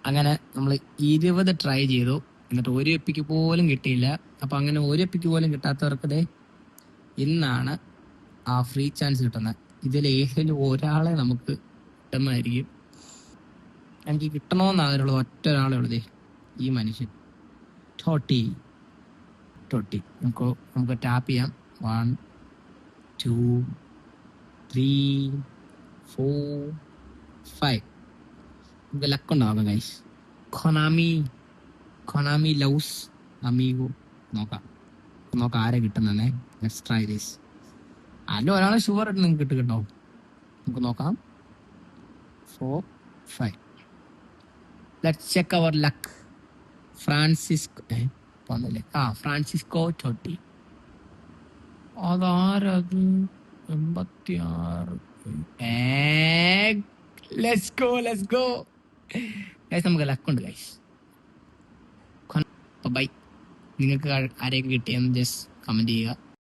അങ്ങനെ നമ്മൾ 20 ട്രൈ ചെയ്തു, എന്നിട്ട് ഒരു എപ്പിക്ക് പോലും കിട്ടിയില്ല. അപ്പൊ അങ്ങനെ ഒരു എപ്പിക്ക് പോലും കിട്ടാത്തവർക്ക് ഇന്നാണ് ആ ഫ്രീ ചാൻസ് കിട്ടുന്നത്. ഇതിൽ ഏതെങ്കിലും ഒരാളെ നമുക്ക് കിട്ടുന്നതായിരിക്കും. എനിക്ക് കിട്ടണമെന്നാഗ്രഹമുള്ളത് ഒറ്റ ഒരാളെ ഉള്ളതേ, ഈ മനുഷ്യൻ ടോട്ടി. നമുക്ക് ടാപ്പ് ചെയ്യാം. 1 2 3 4 5. നമുക്ക് ലക്കുണ്ടാവാം ഗൈസ്. Konami Laos Amigo. നോക്കാം ആരെ കിട്ടുന്നേ. Let's try this. അതിൽ ഒരാളെ ഷുവർ ആയിട്ട് നിങ്ങൾക്ക് കിട്ടും കേട്ടോ. നമുക്ക് നോക്കാം. 4 5. Let's check our luck. Francesco Totti. അതാരത്? 86. Let's go guys. നമുക്ക് ലക്കുണ്ട് ഗൈസ്. ബൈ. നിങ്ങൾക്ക് ആരെയൊക്കെ കിട്ടിയെന്ന് ജസ്റ്റ് കമന്റ് ചെയ്യുക.